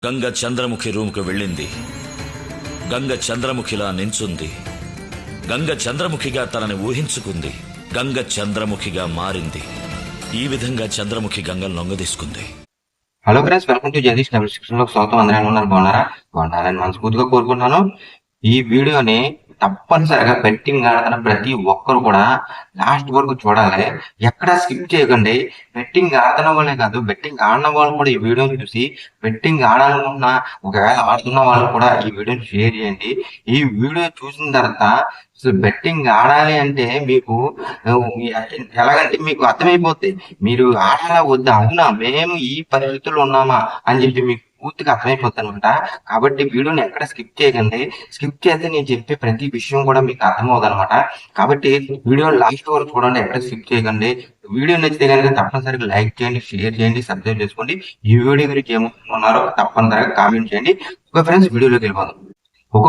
గంగ చంద్రముఖి రూమ్కు వెళ్ళింది. గంగ చంద్రముఖిలా నించుంది. గంగ చంద్రముఖిగా తనని ఊహించుకుంది. గంగ చంద్రముఖిగా మారింది. ఈ విధంగా చంద్రముఖి గంగను లొంగదీసుకుంది. Hello friends, welcome to Jagadish double six లోకి స్వాగతం. అందరూ ఉన్నారు, బాగున్నారని మనస్ఫూర్తిగా కోరుకుంటున్నాను. ఈ వీడియోని తప్పనిసరిగా బెట్టింగ్ ఆడుతున్న ప్రతి ఒక్కరు కూడా లాస్ట్ వరకు చూడాలి, ఎక్కడ స్కిప్ చేయకండి. బెట్టింగ్ ఆడుతున్న వాళ్ళే కాదు, బెట్టింగ్ ఆడిన వాళ్ళు కూడా ఈ వీడియోని చూసి బెట్టింగ్ ఆడాలనుకున్న, ఒకవేళ ఆడుతున్న వాళ్ళు కూడా ఈ వీడియోని షేర్ చేయండి. ఈ వీడియో చూసిన తర్వాత అసలు బెట్టింగ్ ఆడాలి అంటే మీకు ఎలాగంటే మీకు అర్థమైపోద్ది, మీరు ఆడాలా వద్దా, అవునా మేము ఈ పరిస్థితుల్లో ఉన్నామా అని చెప్పి మీకు పూర్తిగా అర్థమైపోతుంది అనమాట. కాబట్టి వీడియోని ఎక్కడ స్కిప్ చేయకండి. స్కిప్ చేస్తే నేను చెప్పే ప్రతి విషయం కూడా మీకు అర్థమవుతుంది అనమాట. కాబట్టి వీడియోని లాస్ట్ వరకు చూడండి, ఎక్కడ స్కిప్ చేయకండి. వీడియో నచ్చితే కనుక తప్పనిసరిగా లైక్ చేయండి, షేర్ చేయండి, సబ్స్క్రైబ్ చేసుకోండి. ఈ వీడియో గురించి ఏమనుకున్నారో తప్పనిసరిగా కామెంట్ చేయండి. ఒక ఫ్రెండ్స్, వీడియోలోకి వెళ్ళిపోదాం.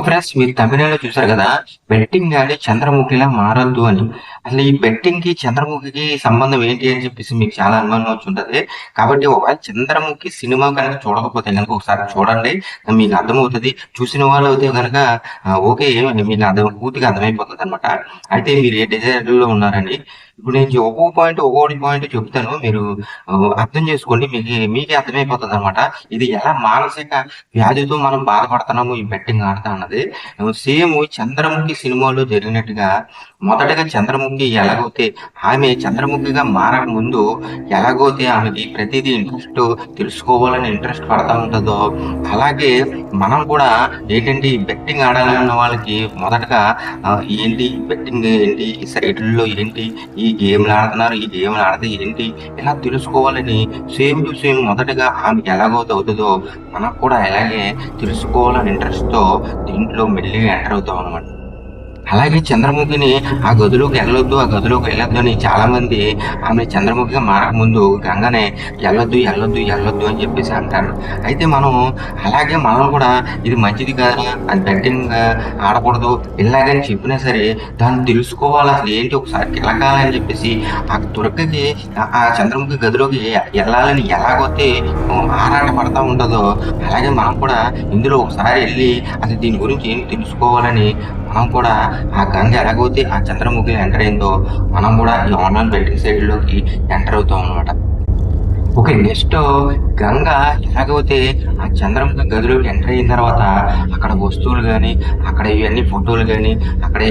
ఫ్రెండ్స్, మీరు తమిళనాడులో చూసారు కదా, బెట్టింగ్ ఆడి చంద్రముఖిలా మారద్దు అని. అసలు ఈ బెట్టింగ్ కి చంద్రముఖికి సంబంధం ఏంటి అని చెప్పేసి మీకు చాలా అనుమానం వచ్చి ఉంటది. కాబట్టి ఒకవేళ చంద్రముఖి సినిమా కనుక చూడకపోతే కనుక ఒకసారి చూడండి, మీకు అర్థమవుతుంది. చూసిన వాళ్ళు అయితే కనుక ఓకే, మీకు పూర్తిగా అర్థమైపోతుంది అనమాట. అయితే మీరు ఏ డిజైర్ లో ఉన్నారని ఇప్పుడు నేను ఒక్కొక్కటి పాయింట్ చెప్తాను, మీరు అర్థం చేసుకోండి, మీకే అర్థమైపోతుంది అనమాట. ఇది ఎలా మానసిక వ్యాధితో మనం బాధపడుతున్నాము ఈ బెట్టింగ్ ఆడతా అన్నది. సేమ్ చంద్రముఖి సినిమాలో జరిగినట్టుగా మొదటగా చంద్రముఖి ఎలాగైతే ఆమె చంద్రముఖిగా మారక ముందు ఎలాగైతే ఆమెకి ప్రతిదీ ఇంట్రెస్ట్ తెలుసుకోవాలని ఇంట్రెస్ట్ పడతా ఉంటుందో, అలాగే మనం కూడా ఏంటంటే బెట్టింగ్ ఆడాలన్న వాళ్ళకి మొదటగా ఏంటి బెట్టింగ్ ఏంటి, ఈ సైట్లలో ఏంటి, ఈ గేమ్లు ఆడుతున్నారు, ఈ గేమ్లు ఆడితే ఏంటి, ఇలా తెలుసుకోవాలని సేమ్ టు సేమ్ మొదటగా ఆమెకి ఎలాగైతే అవుతుందో మనకు కూడా అలాగే తెలుసుకోవాలని ఇంట్రెస్ట్తో దీంట్లో మెల్లిగా ఎంటర్ అవుతాం అనమాట. అలాగే చంద్రముఖిని ఆ గదిలోకి వెళ్ళొద్దు అని చాలా మంది ఆమె చంద్రముఖిగా మారకముందు గంగనే వెళ్ళొద్దు అని చెప్పేసి అంటారు. అయితే అలాగే మనం కూడా ఇది మంచిది కాదా, అది బెట్టింగ్ ఆడకూడదు ఇలాగని చెప్పినా సరే దాన్ని తెలుసుకోవాలి, అసలు ఏంటి ఒకసారి కిలకాలని చెప్పేసి ఆ దుర్గకి ఆ చంద్రముఖి గదిలోకి వెళ్ళాలని ఎలాగైతే ఆరాట పడతా ఉంటుందో, అలాగే మనం కూడా ఇందులో ఒకసారి వెళ్ళి అసలు దీని గురించి ఏం తెలుసుకోవాలని మనం కూడా ఆ గంగ ఎలాగైతే ఆ చంద్రముఖి ఎంటర్ అయిందో మనం కూడా ఈ ఆన్లైన్ బెట్టింగ్ సైట్లోకి ఎంటర్ అవుతాం అనమాట. ఓకే, నెక్స్ట్ గంగ ఎలాగైతే ఆ చంద్రముఖి గదిలోకి ఎంటర్ అయిన తర్వాత అక్కడ వస్తువులు కానీ, అక్కడ ఇవన్నీ ఫోటోలు కానీ, అక్కడ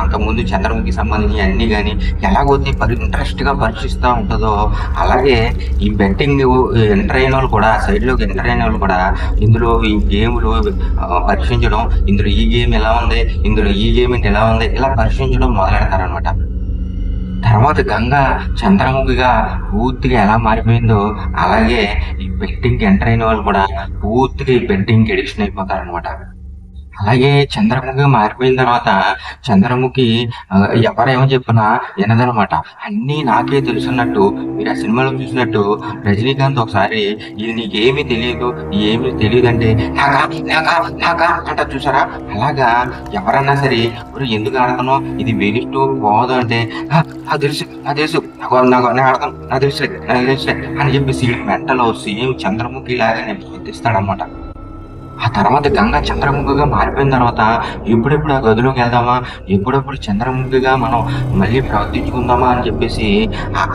అంతకుముందు చంద్రముఖికి సంబంధించి అన్నీ కానీ ఎలాగైతే ఇంట్రెస్ట్గా పరీక్షిస్తూ ఉంటుందో, అలాగే ఈ బెట్టింగ్ ఎంటర్ అయిన వాళ్ళు కూడా, సైడ్లోకి ఎంటర్ అయిన వాళ్ళు కూడా ఇందులో ఈ గేమ్లు పరీక్షించడం, ఇందులో ఈ గేమ్ ఎలా ఉంది, ఇందులో ఈ గేమ్ ఎలా ఉంది, ఇలా పరీక్షించడం మొదలెడతారనమాట. తర్వాత గంగ చంద్రముఖిగా పూర్తిగా ఎలా మారిపోయిందో అలాగే ఈ బెట్టింగ్కి ఎంటర్ అయిన వాళ్ళు కూడా పూర్తిగా ఈ బెట్టింగ్కి ఎడిక్షన్ అయిపోతారనమాట. అలాగే చంద్రముఖి మారిపోయిన తర్వాత చంద్రముఖి ఎవరేమో చెప్పినా వినదనమాట. అన్నీ నాకే తెలుసున్నట్టు, మీరు ఆ సినిమాలో చూసినట్టు రజనీకాంత్ ఒకసారి ఇది నీకేమీ తెలియదు, ఏమీ తెలియదు అంటే నాకా అంట, చూసారా? అలాగా ఎవరన్నా సరే ఎందుకు ఆడతానో, ఇది వేస్ట్ పోదు అంటే నాకు తెలుసు నేను ఆడతాను, నాకు తెలుసులే అని చెప్పేసి మెంటలో సేమ్ చంద్రముఖి లాగానే ప్రవర్తిస్తాడనమాట. ఆ తర్వాత గంగ చంద్రముఖిగా మారిపోయిన తర్వాత ఎప్పుడెప్పుడు ఆ గదిలోకి వెళ్దామా, ఎప్పుడెప్పుడు చంద్రముఖిగా మనం మళ్ళీ ప్రవర్తించుకుందామా అని చెప్పేసి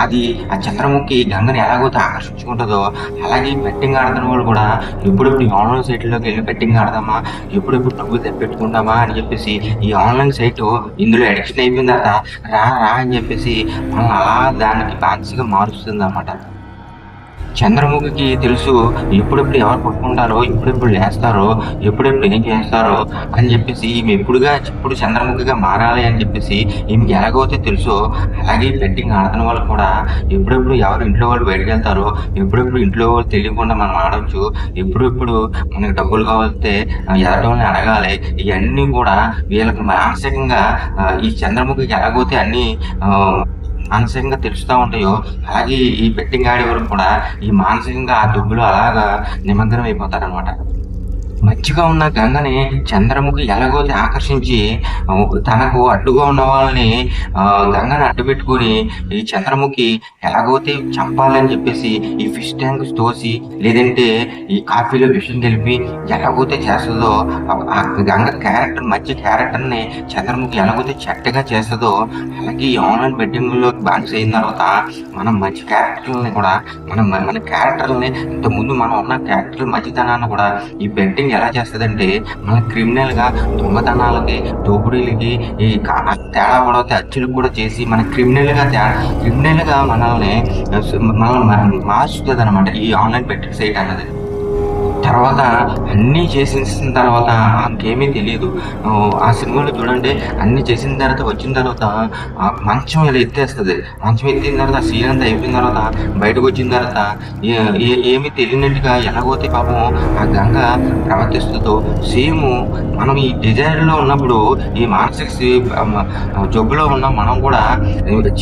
అది ఆ చంద్రముఖి గంగని ఎలాగైతే ఆకర్షించుకుంటుందో, అలాగే బెట్టింగ్ ఆడుతున్న వాళ్ళు కూడా ఎప్పుడెప్పుడు ఈ ఆన్లైన్ సైట్లోకి వెళ్ళి బెట్టింగ్ ఆడదామా, ఎప్పుడెప్పుడు డబ్బులు తెప్పెట్టుకుందామా అని చెప్పేసి ఈ ఆన్లైన్ సైట్ ఇందులో అడిక్షన్ అయిపోయిన తర్వాత రా అని చెప్పేసి మనం అలా దానికి బాన్సీగా మారుస్తుంది అన్నమాట. చంద్రముఖికి తెలుసు ఎప్పుడెప్పుడు ఎవరు పట్టుకుంటారో, ఎప్పుడెప్పుడు లేస్తారో, ఎప్పుడెప్పుడు ఏం చేస్తారో అని చెప్పేసి ఈమె ఎప్పుడు చంద్రముఖిగా మారాలి అని చెప్పేసి ఈమెకి ఎలాగైతే తెలుసో, అలాగే బెట్టింగ్ ఆడుతున్న వాళ్ళు కూడా ఎప్పుడెప్పుడు ఎవరు ఇంట్లో వాళ్ళు బయటకు వెళ్తారో, ఎప్పుడెప్పుడు ఇంట్లో వాళ్ళు తెలియకుండా మనం ఆడవచ్చు, ఎప్పుడెప్పుడు మనకి డబ్బులు కావాలంటే ఎదటోళ్ళని అడగాలి, ఇవన్నీ కూడా వీళ్ళకి మానసికంగా ఈ చంద్రముఖికి ఎలాగైతే అన్నీ మానసికంగా తెలుస్తూ ఉంటాయో, అలాగే ఈ బెట్టింగ్ ఆడే వరకు కూడా ఈ మానసికంగా ఆ డబ్బులు అలాగా నిమగ్నం అయిపోతారనమాట. మంచిగా ఉన్న గంగని చంద్రముఖి ఎలాగోతే ఆకర్షించి ఆ, తనకు అడ్డుగా ఉన్న వాళ్ళని గంగని అడ్డు పెట్టుకుని ఈ చంద్రముఖి ఎలాగోతే చంపాలని చెప్పేసి ఈ ఫిష్ ట్యాంక్ తోసి లేదంటే ఈ కాఫీలో విషం కలిపి ఎలాగోతే చేస్తుందో ఆ గంగ క్యారెక్టర్ మంచి క్యారెక్టర్ని చంద్రముఖి ఎలాగోతే చెడ్డగా చేస్తుందో అలాగే ఈ ఆన్లైన్ బెట్టింగ్లోకి బానిస అయిన తర్వాత మనం మంచి క్యారెక్టర్లని కూడా మన క్యారెక్టర్లని ఇంతకుముందు మనం ఉన్న క్యారెక్టర్ మంచితనాన్ని కూడా ఈ బెట్టింగ్ ఎలా చేస్తుందంటే మన క్రిమినల్ గా దొంగతనాలకి దోపిడీలకి ఈ తేడా పడితే అచ్చులకు కూడా చేసి మన క్రిమినల్ గా మనల్ని మార్చుతుంది అనమాట ఈ ఆన్లైన్ బెట్టింగ్ సైట్ అన్నది. తర్వాత అన్నీ చేసిన తర్వాత ఆమెకేమీ తెలియదు. ఆ సినిమాలో చూడండి, అన్నీ చేసిన తర్వాత వచ్చిన తర్వాత ఆ మంచం ఇలా ఎత్తేస్తుంది. మంచం ఎత్తిన తర్వాత సీన్ అంతా అయిపోయిన తర్వాత బయటకు వచ్చిన తర్వాత ఏమీ తెలియనట్టుగా ఎలాగోతే పాపం ఆ గంగ ప్రవర్తిస్తుందో సేమ్ మనం ఈ డిజైర్లో ఉన్నప్పుడు ఈ మానసిక జబ్బులో ఉన్న మనం కూడా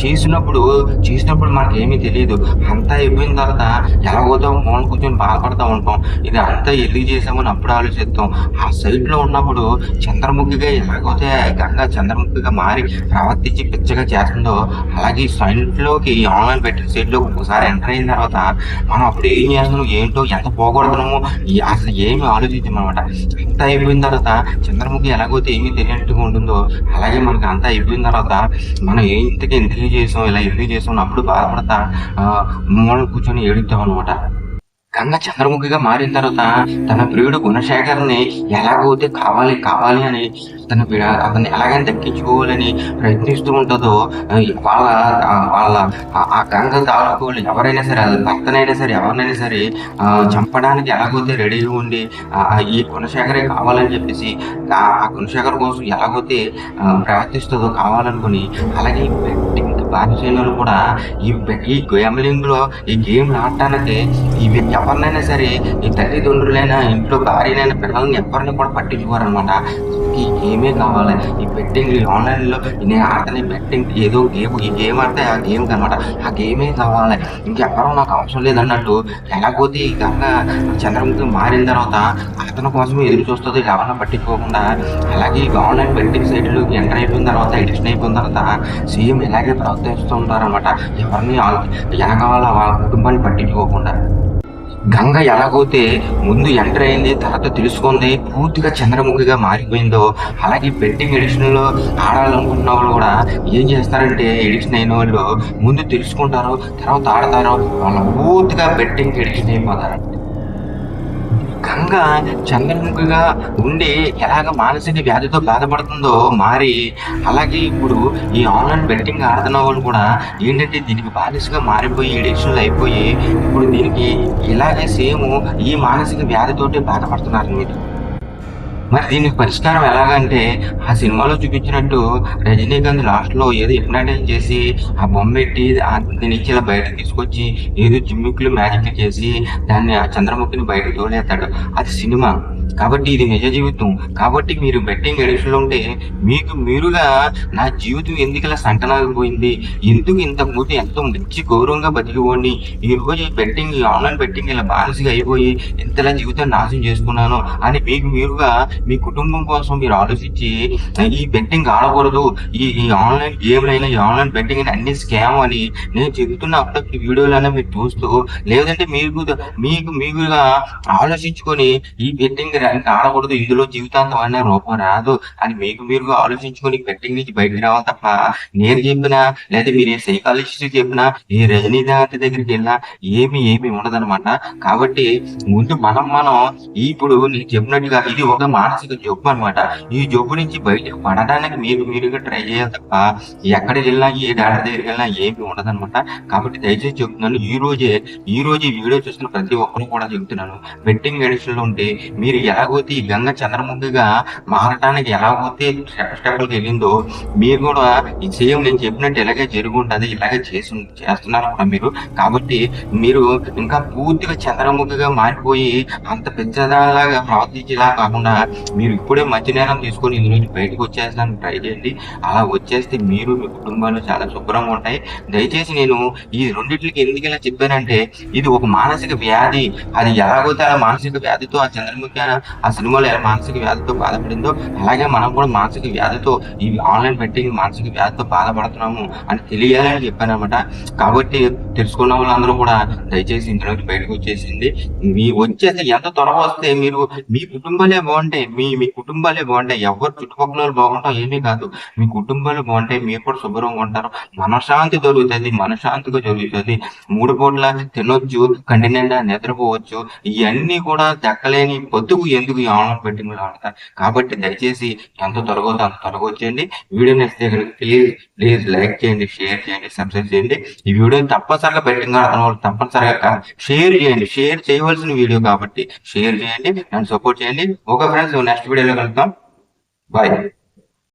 చేసినప్పుడు మనకి ఏమీ తెలియదు. అంతా అయిపోయిన తర్వాత ఎలాగోతో మూల కూర్చొని బాధపడతా ఉంటాం. ఇది అంతా ఎందుకు చేసామని అప్పుడు ఆలోచిస్తాం. ఆ సైట్ లో ఉన్నప్పుడు చంద్రముఖిగా ఎలాగైతే గంగా చంద్రముఖిగా మారి ప్రవర్తించి పిచ్చగా చేస్తుందో అలాగే సైట్ లోకి ఆన్లైన్ పెట్టిన సైట్ లో ఒకసారి ఎంటర్ అయిన తర్వాత మనం అప్పుడు ఏం చేస్తున్నాం ఏంటో ఎంత పోగొడుతున్నామో అసలు ఏమి ఆలోచించామన్నమాట. అంతా అయిపోయిన తర్వాత చంద్రముఖి ఎలాగైతే ఏమీ తెలియనట్టుగా ఉంటుందో అలాగే మనకి అంతా అయిపోయిన తర్వాత మనం ఎందుకు చేసాం ఇలా ఎందుకు చేసాం అప్పుడు బాధపడతా మూల కూర్చొని ఏడుతాం అనమాట. గంగ చంద్రముఖిగా మారిన తర్వాత తన ప్రియుడు గుణశేఖర్ని ఎలాగైతే కావాలి అని అతన్ని ఎలాగైనా దక్కించుకోవాలని ప్రయత్నిస్తూ ఉంటుందో వాళ్ళ ఆ గంగ తాలూకోలు ఎవరైనా సరే అది భర్తనైనా సరే ఎవరినైనా సరే చంపడానికి ఎలాగైతే రెడీగా ఉండి ఈ గుణశేఖరే కావాలని చెప్పేసి ఆ గుణశేఖర్ కోసం ఎలాగైతే ప్రవర్తిస్తుందో కావాలనుకుని అలాగే బానిసైనలు కూడా ఈ గేమ్లింగ్ లో ఈ గేమ్ ఆడటానికి ఇవి ఎవరినైనా సరే ఈ తల్లిదండ్రులైనా ఇంట్లో భార్యనైనా పిల్లల్ని ఎవరిని కూడా పట్టించుకోరనమాట. ఈ గేమే కావాలి. ఈ బెట్టింగ్ ఆన్లైన్ లో నేను ఆడతాను బెట్టింగ్ ఏదో గేమ్ ఈ గేమ్ ఆడితే ఆ గేమ్ అనమాట ఆ గేమే కావాలి ఇంకెవరో నాకు అవసరం లేదన్నట్టు ఎలాగోతే ఈ గంగ చంద్రముఖి మారిన తర్వాత అతని కోసమే ఎదురు చూస్తుంది ఎవరిని పట్టించుకోకుండా. అలాగే ఆన్లైన్ బెట్టింగ్ సైట్లోకి ఎంటర్ అయిపోయిన తర్వాత ఎడిషన్ అయిపోయిన తర్వాత సేమ్ ఇలాగే ప్రవర్తిస్తూ ఉంటారనమాట. ఎవరిని వెనకాల వాళ్ళ కుటుంబాన్ని పట్టించుకోకుండా. గంగ ఎలాగైతే ముందు ఎంటర్ అయింది తర్వాత తెలుసుకుంది పూర్తిగా చంద్రముఖిగా మారిపోయిందో అలాగే బెట్టింగ్ ఎడిషన్ లో ఆడాలనుకుంటున్న వాళ్ళు కూడా ఏం చేస్తారంటే ఎడిషన్ అయిన వాళ్ళు ముందు తెలుసుకుంటారు తర్వాత ఆడతారు వాళ్ళు పూర్తిగా బెట్టింగ్ ఎడిషన్ అయిపోతారు. గంగ చంద్రముఖిగా ఉండి ఎలాగ మానసిక వ్యాధితో బాధపడుతుందో మారి అలాగే ఇప్పుడు ఈ ఆన్లైన్ బెట్టింగ్ ఆడుతున్న వాళ్ళు కూడా ఏంటంటే దీనికి బానిసగా మారిపోయి ఎడిక్షన్లు అయిపోయి ఇప్పుడు దీనికి ఇలాగే సేమ్ ఈ మానసిక వ్యాధితోటి బాధపడుతున్నారు మీరు. మరి దీనికి పరిష్కారం ఎలాగంటే ఆ సినిమాలో చూపించినట్టు రజనీకాంత్ లాస్ట్ లో ఏదో హిప్నటైజ్ చేసి ఆ బొమ్మ పెట్టి దీని నుంచి ఇలా బయటకు తీసుకొచ్చి ఏదో జిమ్మిక్లు మ్యాజిక్లు చేసి దాన్ని ఆ చంద్రముఖిని బయటకు తోలేస్తాడు. అది సినిమా కాబట్టి ఇది నిజ జీవితం. కాబట్టి మీరు బెట్టింగ్ ఎడిషన్ ఉంటే మీరుగా నా జీవితం ఎందుకు ఇలా సంటనాగిపోయింది, ఎందుకు ఇంతకుముందు ఎంతో మంచి గౌరవంగా బతికిపోండి ఈ రోజు బెట్టింగ్ ఆన్లైన్ బెట్టింగ్ ఇలా బానిసగా అయిపోయి ఇంతలా జీవితాన్ని నాశనం చేసుకున్నాను అని మీరుగా మీ కుటుంబం కోసం మీరు ఆలోచించి ఈ బెట్టింగ్ ఆడకూడదు, ఈ ఆన్లైన్ గేమ్లైనా ఈ ఆన్లైన్ బెట్టింగ్ అన్ని స్కామ్ అని నేను చెబుతున్న అప్పటికి వీడియోలైనా మీరు చూస్తూ లేదంటే మీరుగా ఆలోచించుకొని ఈ బెట్టింగ్ ఆడకూడదు ఇందులో జీవితాంతం అనే రూపం రాదు అని మీరుగా ఆలోచించుకొని బెట్టింగ్ నుంచి బయటకు రావాలి తప్ప నేను చెప్పినా లేదా మీరు ఏ సైకాలజిస్ట్ చెప్పినా ఏ రజనీకాంత్ దగ్గరికి వెళ్ళినా ఏమి ఉండదన్నమాట. కాబట్టి ముందు మనం ఇప్పుడు నేను చెప్పినట్టుగా ఇది ఒక మానసిక జబ్బు అనమాట. ఈ జబ్బు నుంచి బయటకు పడడానికి మీరుగా ట్రై చేయాలి తప్ప ఎక్కడికి వెళ్ళినా ఏ డాక్టర్ దగ్గరికి వెళ్ళినా ఏమి ఉండదన్నమాట. కాబట్టి దయచేసి చెప్తున్నాను ఈ రోజు ఈ వీడియో చూస్తున్న ప్రతి ఒక్కరు కూడా చెప్తున్నాను బెట్టింగ్ ఎడిషన్ లో ఉంటే మీరు ఎలాగైతే ఈ గంగ చంద్రముఖిగా మారటానికి ఎలాగైతే స్టెప్లకు వెళ్ళిందో మీరు కూడా ఈ సేమ్ నేను చెప్పినట్టు ఇలాగే జరుగుంటుంది ఇలాగే చేస్తున్నారు కూడా మీరు. కాబట్టి మీరు ఇంకా పూర్తిగా చంద్రముఖిగా మారిపోయి అంత పెద్దదాలాగా ప్రవర్తించేలా కాకుండా మీరు ఇప్పుడే మంచి నేరం తీసుకొని ఇందులో బయటకు వచ్చేస్తాను ట్రై చేయండి. అలా వచ్చేస్తే మీరు మీ కుటుంబాలు చాలా శుభ్రంగా ఉంటాయి. దయచేసి నేను ఈ రెండింటికి ఎందుకు ఇలా చెప్పానంటే ఇది ఒక మానసిక వ్యాధి. అది ఎలాగైతే ఆ మానసిక వ్యాధితో ఆ చంద్రముఖి ఆ సినిమాలో ఎలా మానసిక వ్యాధితో బాధపడిందో అలాగే మనం కూడా మానసిక వ్యాధితో ఈ ఆన్లైన్ బెట్టింగ్ మానసిక వ్యాధితో బాధపడుతున్నాము అని తెలియాలని చెప్పాను అనమాట. కాబట్టి తెలుసుకున్న వాళ్ళందరూ కూడా దయచేసి ఇందులోకి బయటకు వచ్చేసింది. మీ వచ్చేసి ఎంత త్వరగా వస్తే మీరు మీ కుటుంబాలే బాగుంటాయి, మీ కుటుంబాలే బాగుంటాయి. ఎవరు చుట్టుపక్కల వాళ్ళు బాగుంటాం ఏమీ కాదు, మీ కుటుంబాలు బాగుంటాయి, మీరు కూడా శుభ్రంగా ఉంటారు, మనశ్శాంతి దొరుకుతుంది, మనశ్శాంతిగా జరుగుతుంది, 3 పూట్ల తినొచ్చు, కంటి నిండా నిద్రపోవచ్చు. ఇవన్నీ కూడా దక్కలేని పొద్దుకు ఎందుకు ఈ ఆన్లైన్ బెట్టింగ్ లో ఆడతారు. కాబట్టి దయచేసి ఎంత త్వరగా అంత త్వరగా వచ్చేయండి. వీడియో నచ్చితే ప్లీజ్ లైక్ చేయండి, షేర్ చేయండి, సబ్స్క్రైబ్ చేయండి. ఈ వీడియోని తప్పనిసరిగా బెట్టింగ్ ఆడుతున్న వాళ్ళు తప్పనిసరిగా షేర్ చేయండి. షేర్ చేయవలసిన వీడియో కాబట్టి షేర్ చేయండి, నన్ను సపోర్ట్ చేయండి. ఓకే ఫ్రెండ్స్, నెక్స్ట్ వీడియోలో కలుద్దాం. బాయ్.